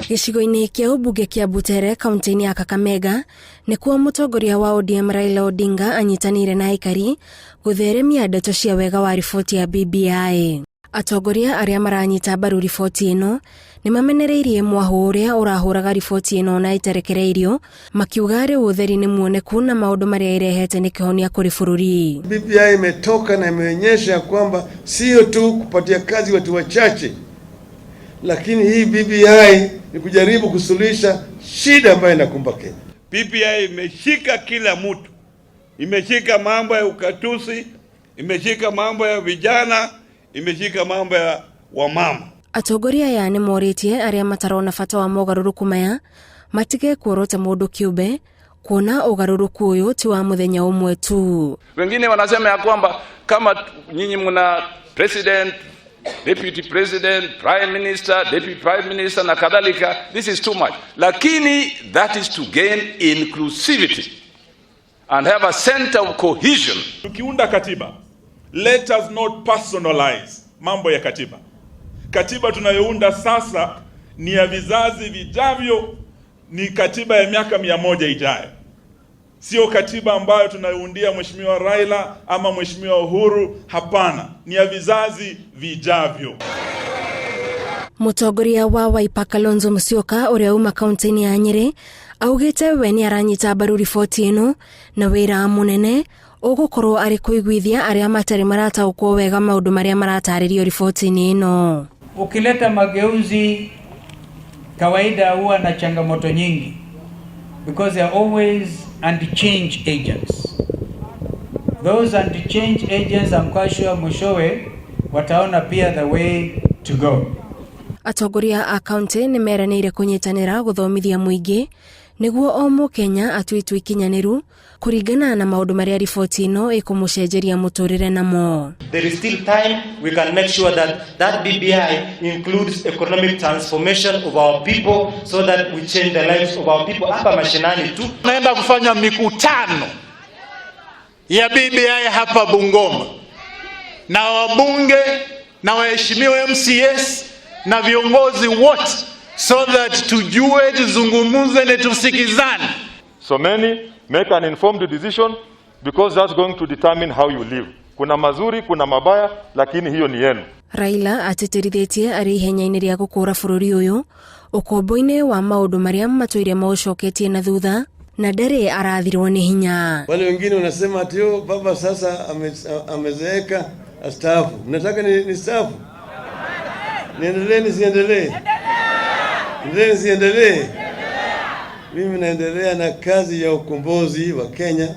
Gicigo-ini kia ubunge kia Butere kaunti-ini ya Kakamega nikuo mutongoria wa ODM Raila Odinga anyitanire na aikari gutheremia ndeto cia wega wa riboti ya BBI. Atongoria aria maranyita mbaru riboti ino ni mamenereirie mwahu uria urahuraga riboti ino na iterekereirio makiuga riu utheri ni muoneku na maundu maria irehete ni kihonia kuri bururi. BBI imetoka na imeonyesha kwamba sio tu kupatia kazi watu wachache, lakini hii BBI ni kujaribu kusuluhisha shida ambayo inakumba Kenya. BBI imeshika kila mtu, imeshika mambo ya ukatusi, imeshika mambo ya vijana, imeshika mambo ya wamama. Atongoria ya ni moritie aria matarona bata wa mogaruruku maya matige kuorota mundu kiumbe kuona ugaruruku uyu ti wa muthenya umwe tu. Wengine wanasema ya kwamba kama nyinyi mna president, deputy president, prime minister, deputy prime minister na kadhalika, this is too much. Lakini that is to gain inclusivity and have a center of cohesion. Tukiunda katiba, let us not personalize mambo ya katiba. Katiba tunayounda sasa ni ya vizazi vijavyo, ni katiba ya miaka 100 ijayo. Sio katiba ambayo tunayoundia Mheshimiwa Raila ama Mheshimiwa Uhuru, hapana, ni ya vizazi vijavyo. Mutongoria wa Wiper Kalonzo Musyoka uria uma kaunti-ini ya Nyeri augite we ni aranyita mbaru riboti ino na wira munene ugukorwo ari kuiguithia aria matari marataukwo wega maundu maria marataririo riboti-ini ino. Ukileta mageuzi kawaida huwa na changamoto nyingi because they are always anti-change agents. Those anti-change agents I'm quite sure mwishowe wataona pia the way to go. Atongoria a kaunti ni meranire kunyitanira guthomithia muingi niguo o Mukenya atuitu ikinyaniru kuringana na maundu maria riboti ino ikumucenjeria muturire namo. There is still time we can make sure that BBI includes economic transformation of our people so that we change the lives of our people hapa mashinani tu. Naenda kufanya mikutano ya BBI hapa Bungoma na wabunge na waheshimiwa MCS na viongozi wote so that tujue, tuzungumuze na tusikizane. So many make an informed decision because that's going to determine how you live. Kuna mazuri, kuna mabaya, lakini hiyo ni yenu. Raila atitirithitie ari ihenya-ini ria gukura bururi uyu ukombo-ini wa maundu maria matwire maucoketie na thutha na ndari arathirwo ni hinya. Wale wengine wanasema ati baba sasa amezeeka astaafu. Nataka ni staafu. Niendelee nisiendelee? Niendelee. Mimi naendelea na kazi ya ukombozi wa Kenya,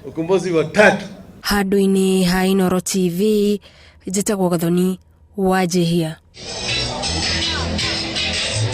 ukombozi wa tatu. Handu-ini ha Inooro TV, njitagwo Gathoni Wanjihia.